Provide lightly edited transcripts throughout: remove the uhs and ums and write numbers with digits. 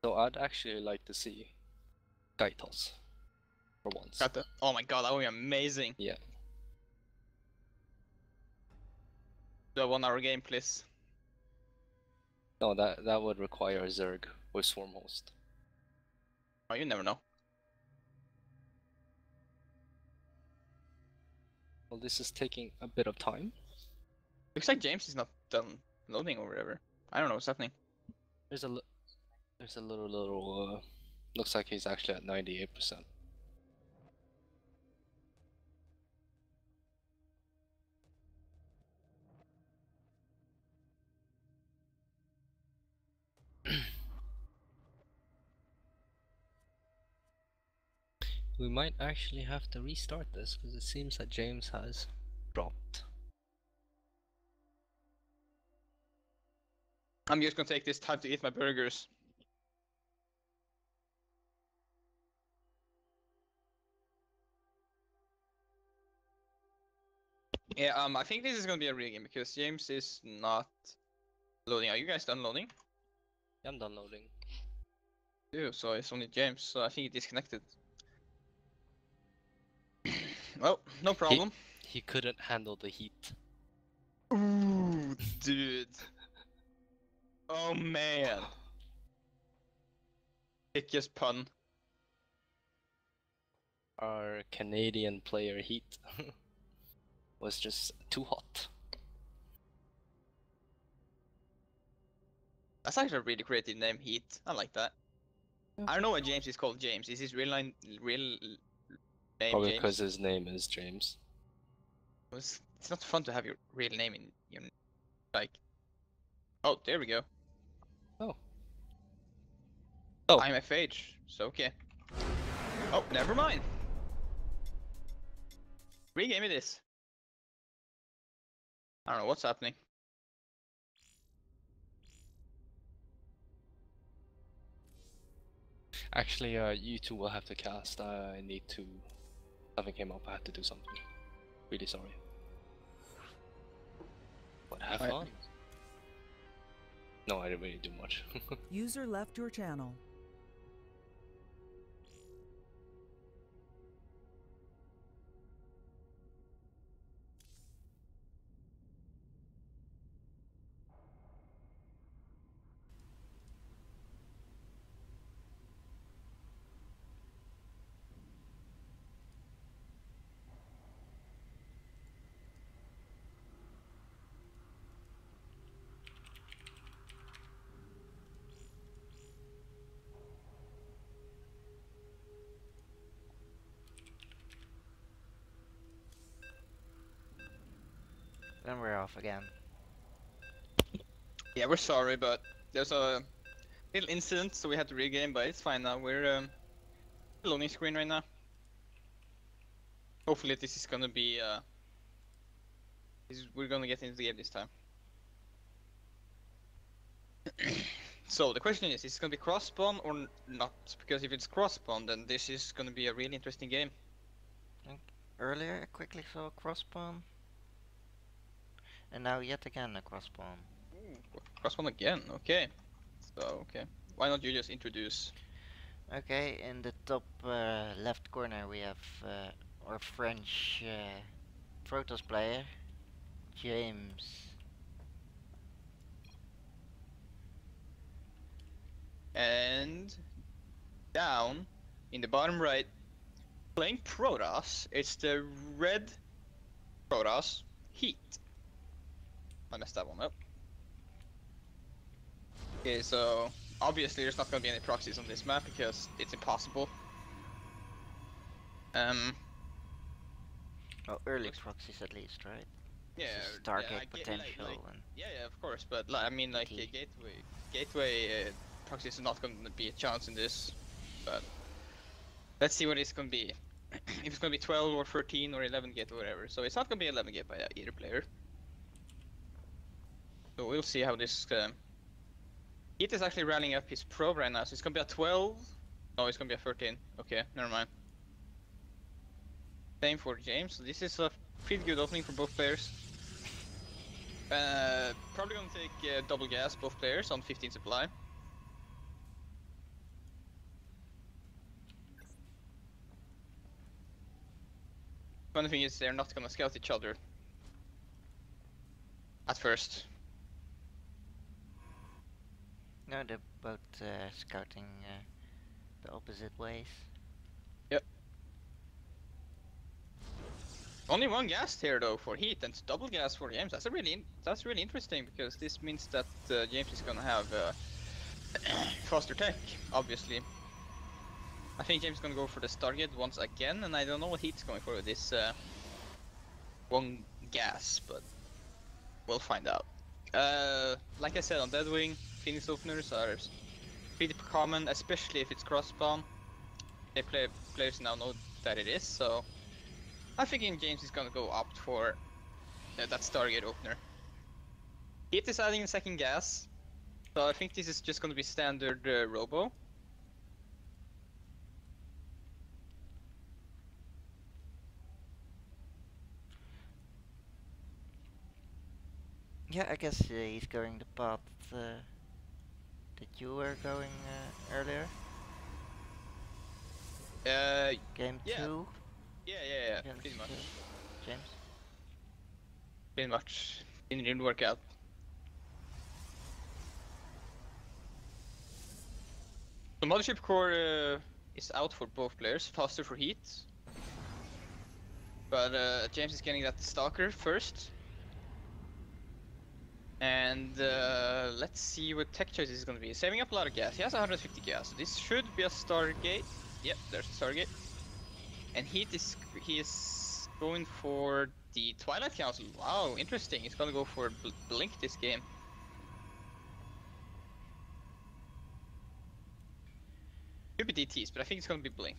So I'd actually like to see Kaitos for once. Oh my god, that would be amazing. Yeah. Do a 1 hour game, please. No, that would require Zerg or Swarmhost. Oh, you never know. Well, this is taking a bit of time. Looks like James is not done loading or whatever. I don't know what's happening. There's a little looks like he's actually at 98%. We might actually have to restart this because it seems that James has dropped. I'm just gonna take this time to eat my burgers. Yeah, I think this is gonna be a real game because James is not loading. Are you guys done loading? I'm done loading. Ew, so it's only James, so I think he disconnected. Well, no problem. He couldn't handle the heat. Ooh, dude. Oh man. Thickest pun. Our Canadian player Heat was just too hot. That's actually a really creative name, Heat. I like that. I don't know why James is called James. Is his real name Probably James? because his name is James. It's not fun to have your real name in your like. Oh, there we go. Oh. Oh. I'm FH, so okay. Oh, never mind. Regame it is. I don't know what's happening. Actually, you two will have to cast. I need to. Something came up. I had to do something. Really sorry. But have fun. No, I didn't really do much. User left your channel. Then we're off again. Yeah, we're sorry, but there's a little incident, so we had to regame, but it's fine now. We're loading screen right now. Hopefully this is gonna be we're gonna get into the game this time. So the question is it gonna be cross spawn or not? Because if it's cross spawn, then this is gonna be a really interesting game. Earlier, I quickly saw a cross spawn. And now yet again a cross spawn. Ooh, cross spawn again, okay. So, okay. Why don't you just introduce? Okay, in the top left corner we have our French Protoss player, James. And down in the bottom right, playing Protoss, it's the red Protoss Heat. I messed that one up. Okay, so obviously there's not gonna be any proxies on this map because it's impossible. Well, early proxies at least, right? Yeah, Stargate potential and yeah, of course, but I mean, like gateway proxies is not gonna be a chance in this. But let's see what it's gonna be. If it's gonna be 12 or 13 or 11 gate or whatever. So it's not gonna be 11 gate by either player. So we'll see how this. Heat is actually rallying up his probe right now, so it's gonna be a 12. No, it's gonna be a 13. Okay, never mind. Same for James. So this is a pretty good opening for both players. Probably gonna take double gas both players on 15 supply. Funny thing is, they're not gonna scout each other at first. No, they're both scouting the opposite ways. Yep. Only one gas here though for Heat, and it's double gas for James. That's really interesting, because this means that James is gonna have faster tech, obviously. I think James is gonna go for the Stargate once again, and I don't know what Heat's going for with this one gas, but we'll find out. Like I said, on Deadwing, Phoenix openers are pretty common, especially if it's cross spawn. Players now know that it is, so I'm thinking James is gonna go opt for that Stargate opener. Heat is adding a second gas, so I think this is just gonna be standard Robo. Yeah, I guess he's going the path that you were going earlier. Game Yeah. 2. Yeah, against, pretty much. James. Pretty much. Didn't really work out. The mothership core is out for both players, faster for Heat. But James is getting that Stalker first. And let's see what tech choice is gonna be. Saving up a lot of gas. He has 150 gas. So this should be a Stargate. Yep, there's a Stargate. And he is going for the Twilight Council. Wow, interesting. He's gonna go for Blink this game. Could be DTs, but I think it's gonna be Blink.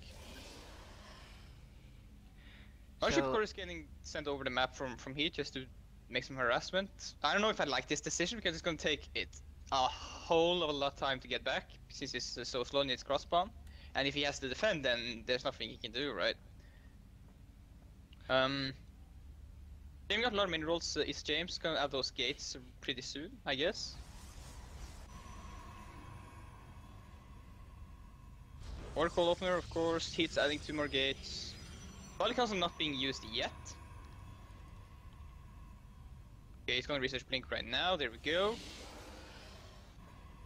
Mothership core is getting sent over the map from Heat just to make some harassment. I don't know if I like this decision, because it's gonna take it a whole of a lot of time to get back, since it's so slow and it's cross spawn. And if he has to defend, then there's nothing he can do, right? They've got a lot of minerals. Is James gonna add those gates pretty soon, I guess? Oracle opener, of course. Heat's adding 2 more gates. Body Council not being used yet. Okay, he's gonna research Blink right now. There we go.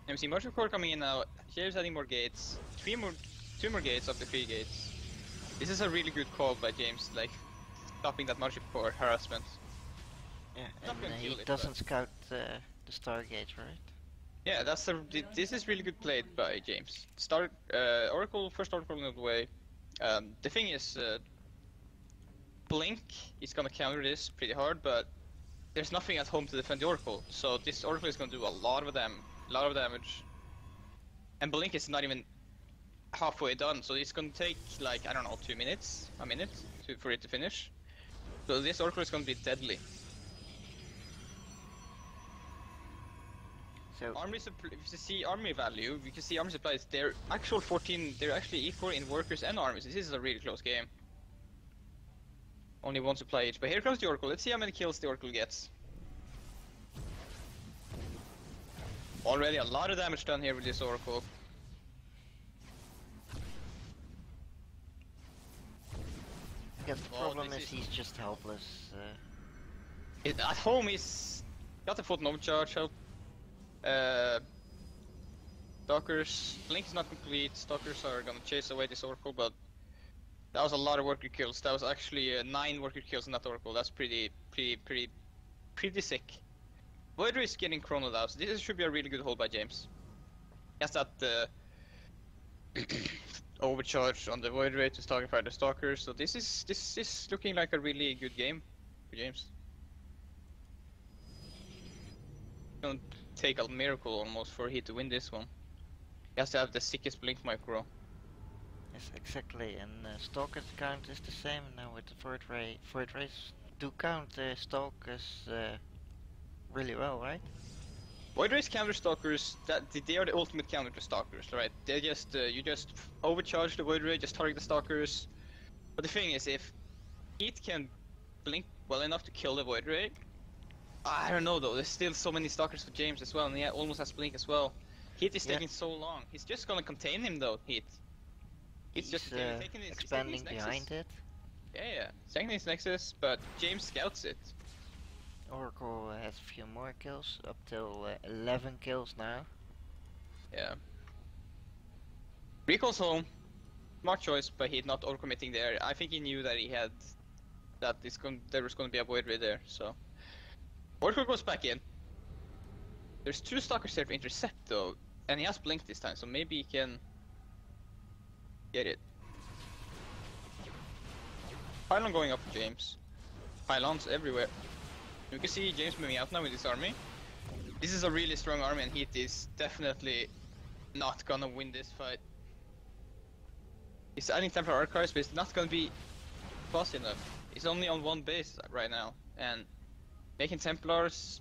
MC Motion Core coming in now. James adding more gates. 2 more gates of the 3 gates. This is a really good call by James, like stopping that Mothership Core harassment. Yeah, Not gonna and he kill it, doesn't but- scout the Stargate, right? Yeah, this is really good played by James. Oracle, first Oracle in the way. The thing is, Blink is gonna counter this pretty hard, but there's nothing at home to defend the Oracle, so this Oracle is gonna do a lot of damage. And Blink is not even halfway done, so it's gonna take like, I don't know, a minute for it to finish. So this Oracle is gonna be deadly. So Army if you see army value, you can see army supplies. They're actual 14. They're actually equal in workers and armies. This is a really close game. Only 1 supply each. But here comes the Oracle. Let's see how many kills the Oracle gets. Already a lot of damage done here with this Oracle. I guess the Well, problem this is is- he's just helpless. At home he's got the photon overcharge help. Stalkers. Blink is not complete. Stalkers are gonna chase away this Oracle, but that was a lot of worker kills. That was actually 9 worker kills in that Oracle. That's pretty sick. Void Ray is getting chronoed out. So this should be a really good hold by James. He has that overcharge on the Void Ray to Starfire the Stalkers. So this is looking like a really good game for James. Gonna take a miracle almost for Heat to win this one. He has to have the sickest Blink micro. Yes, exactly. And Stalker's count is the same now with the Void Ray. Void Rays do count Stalkers really well, right? Void Rays counter Stalkers, they are the ultimate counter to Stalkers, right? They just you just overcharge the Void Ray, just target the Stalkers. But the thing is, if Heat can blink well enough to kill the Void Ray, I don't know though. There's still so many Stalkers for James as well, and he almost has blink as well. Heat is taking so long. He's just gonna contain him though. He's just taking his expanding Nexus. behind it. Yeah. Second is Nexus, but James scouts it. Oracle has a few more kills, up till 11 kills now. Yeah. Recall's home. Smart choice, but he's not overcommitting there. I think he knew that there was going to be a void ray there, so. Oracle goes back in. There's 2 stalkers there to intercept though, and he has blink this time, so maybe he can get it. Pylon going up for James. Pylons everywhere. You can see James moving out now with his army. This is a really strong army, and Heat is definitely not gonna win this fight. He's adding Templar Archives, but it's not gonna be fast enough. He's only on 1 base right now, and making Templars,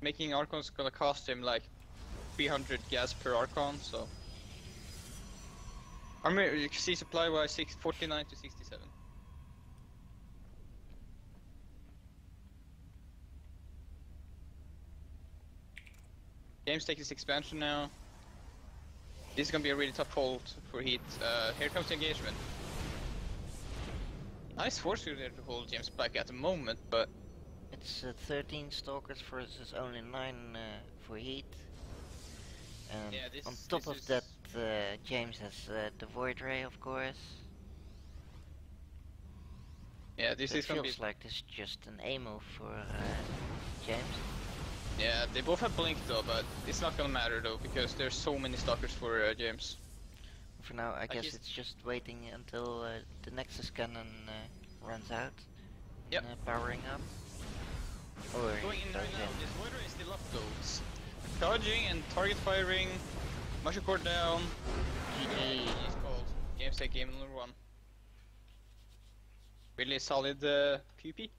making Archons gonna cost him like 300 gas per Archon, so. Army, you can see supply wise 49 to 67. James takes his expansion now. This is gonna be a really tough hold for Heat. Here comes the engagement. Nice force field there to hold James back at the moment, but It's 13 stalkers versus only 9 for Heat. And yeah, this, on top this of is... that, James has the Void Ray, of course. Yeah, this So is it gonna be... feels like this is just an A move for James. Yeah, they both have blink though, but it's not gonna matter though, because there's so many stalkers for James. For now, I guess he's- it's just waiting until the Nexus cannon runs out. Yep. And, powering up. Or Going in does right now, it? this Void Ray is still up though. It's charging and target firing, Musher Core down. GG is called. James take game number 1. Really solid PP.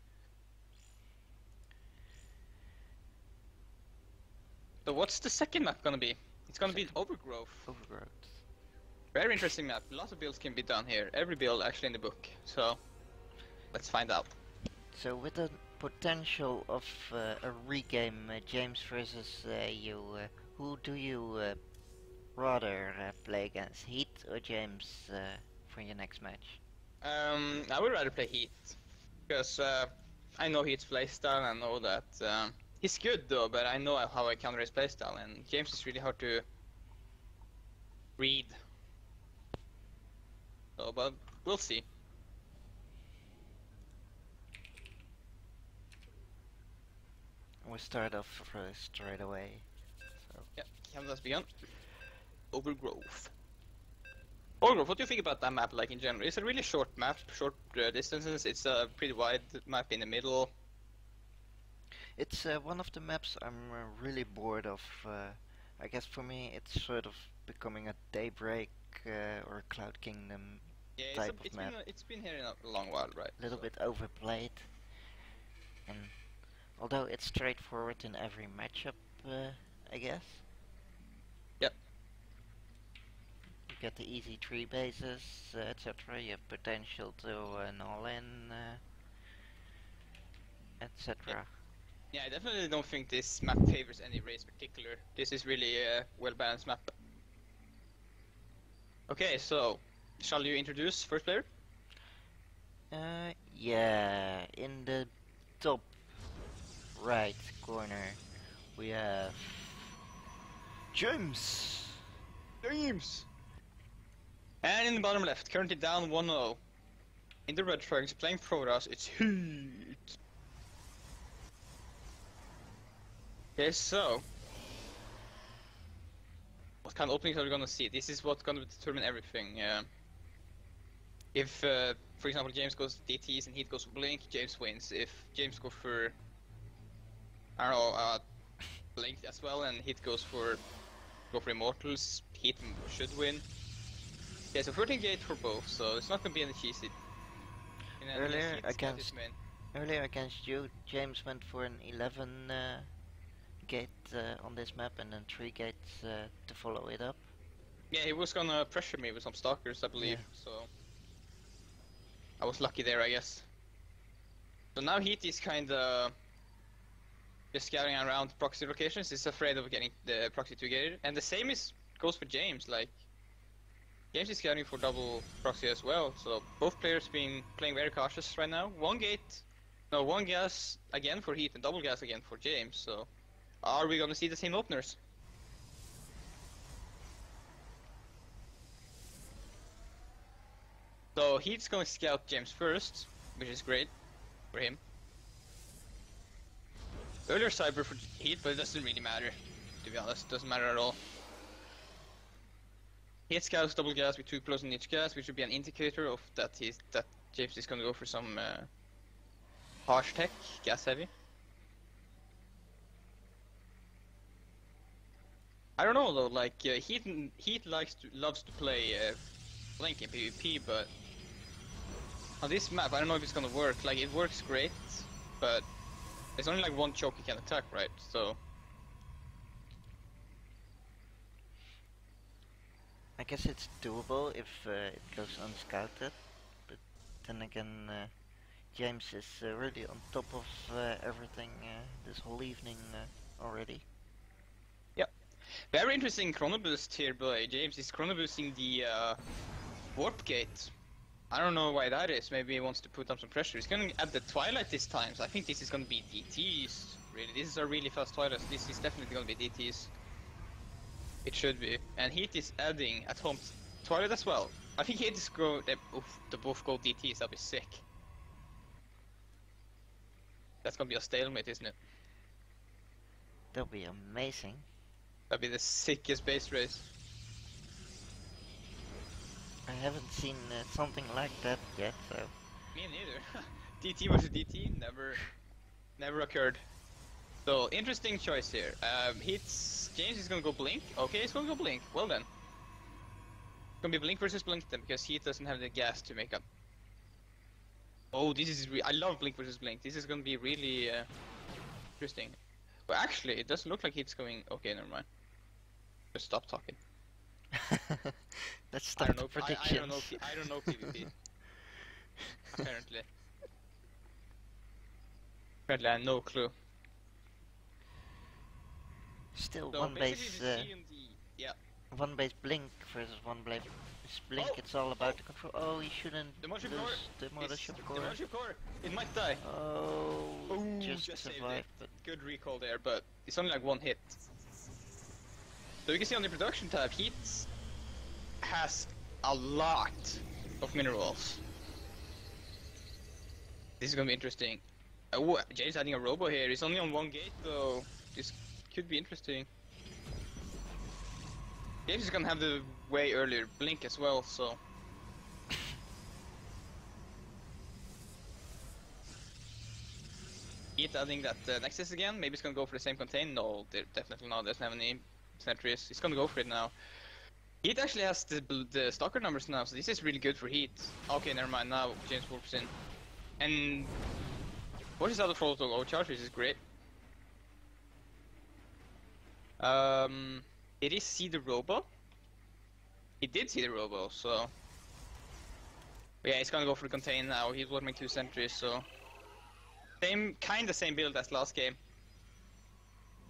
So what's the second map gonna be? It's gonna be Overgrowth. Overgrowth. Very interesting map. Lots of builds can be done here. Every build actually in the book. So let's find out. So with the potential of a regame, James versus you, who do you rather play against, Heat or James for your next match? I would rather play Heat because I know Heat's playstyle. I know that he's good though, but I know how I counter his playstyle, and James is really hard to read. So, but we'll see. We start off straight away. So Yeah, count has begun. Overgrowth. Overgrowth, what do you think about that map, like in general? It's a really short map, short distances. It's a pretty wide map in the middle. it's one of the maps I'm really bored of. I guess for me it's sort of becoming a Daybreak or Cloud Kingdom Yeah, type of map. it's been here in a long while, right? A little So- bit overplayed. And although it's straightforward in every matchup, I guess. Yep. You get the easy tree bases, etc. You have potential to an all-in, etc. Yeah, I definitely don't think this map favors any race particular. This is really a well-balanced map. Okay, so shall you introduce first player? Yeah, in the top right corner we have James. James! And in the bottom left, currently down 1-0. In the red trunks, playing Protoss, it's Heat! Okay, so... what kind of openings are we gonna see? This is what's gonna determine everything. If, for example, James goes DTs and Heat goes for Blink, James wins. If James goes for... I don't know, Blink as well, and Heat goes for Immortals, Heat should win. Yeah, so 13 gate for both, so it's not gonna be any cheesy. Earlier against you, James went for an 11 gate on this map and then 3 gates to follow it up. Yeah, he was gonna pressure me with some stalkers, I believe, so... I was lucky there, I guess. So now Heat is kinda... just scouting around proxy locations, he's afraid of getting the proxy 2 gated. And the same goes for James, like... James is scouting for double proxy as well, so both players playing very cautious right now. One gas again for Heat and double gas again for James, so are we gonna see the same openers? So Heat's going to scout James first, which is great for him. Earlier Cyber for Heat, but it doesn't really matter, to be honest, doesn't matter at all. Heat scouts double gas with 2 plus on each gas, which would be an indicator of that James is going to go for some harsh tech, gas heavy. I don't know though, like Heat loves to play Blink in PvP, but on this map I don't know if it's gonna work. Like it works great, but there's only like one choke you can attack, right? So I guess it's doable if it goes unscouted, but then again, James is really on top of everything this whole evening already. very interesting chrono boost here by James. He's chrono boosting the warp gate. I don't know why that is. Maybe he wants to put up some pressure. He's going to add the Twilight this time, so I think this is going to be DTs. Really, this is a really fast Twilight. This is definitely going to be DTs. It should be. And Heat is adding at home Twilight as well. I think Heat is go. They both go DTs. That'll be sick. That's going to be a stalemate, isn't it? That'll be amazing. That'll be the sickest base race. I haven't seen something like that yet, so... Me neither. DT versus DT never occurred. So interesting choice here. James is gonna go Blink. Okay, he's gonna go Blink. Well then. It's gonna be Blink versus Blink then, because Heat doesn't have the gas to make up. Oh, this is I love Blink versus Blink. This is gonna be really interesting. But actually, it doesn't look like Heat's going. Okay, never mind. Just stop talking. Let's start the predictions. I don't know PvP. Apparently. Apparently, I have no clue. Still, So one base, yeah. one base Blink versus one base Blink. Oh! It's all about the control. Oh, he shouldn't The lose Mothership Core. the Mothership Core. The Mothership Core. It might die. Oh, Ooh, just saved survived, it. but Good recall there, but it's only like one hit. So you can see on the production tab, Heat has a lot of minerals. This is gonna be interesting. Oh, Jay's adding a robo here. He's only on one gate though. This could be interesting. James is gonna have the way earlier Blink as well, so. Heat adding that Nexus again. Maybe it's gonna go for the same contain. No, definitely not. Doesn't have any sentries. He's gonna go for it now. Heat actually has the stalker numbers now, so this is really good for Heat. Okay, never mind. Now James warps in, and what is out of throttle low charge, which is great. Did he see the robo? He did see the robo, so yeah, he's gonna go for the contain now. He's warming 2 sentries, so kinda same build as last game.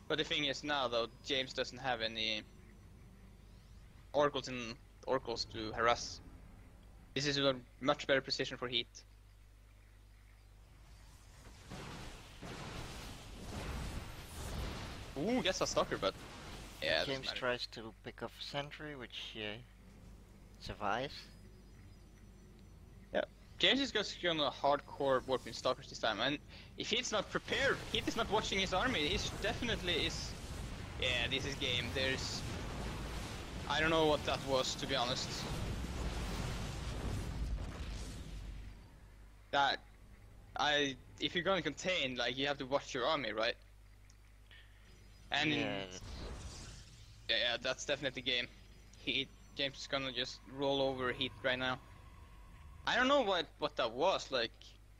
But the thing is now though, James doesn't have any oracles to harass. This is a much better position for Heat. Ooh, gets a stalker, but yeah. James tries to pick off a sentry, which survives. Yeah, James is just going to hardcore warping stalkers this time, and if Heat's not prepared, Heat is not watching his army. He definitely is. Yeah, this is game. I don't know what that was, to be honest. If you're going to contain, like, you have to watch your army, right? And yeah, that's definitely game. James is gonna just roll over Heat right now. I don't know what that was. Like,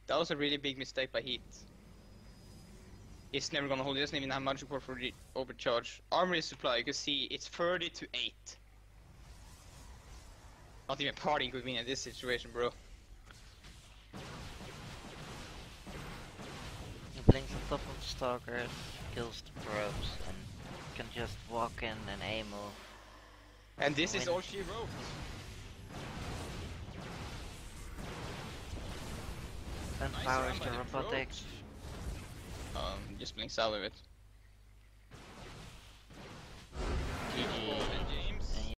that was a really big mistake by Heat. He's never gonna hold. He doesn't even have much support for the overcharge. Armory supply, you can see it's 30 to 8. Not even partying could win in this situation, bro. He blinks on top of the stalker, kills the probes, and can just walk in and aim move. And this is all she wrote. And Nice powers round by the the robotics. Just playing Sally with.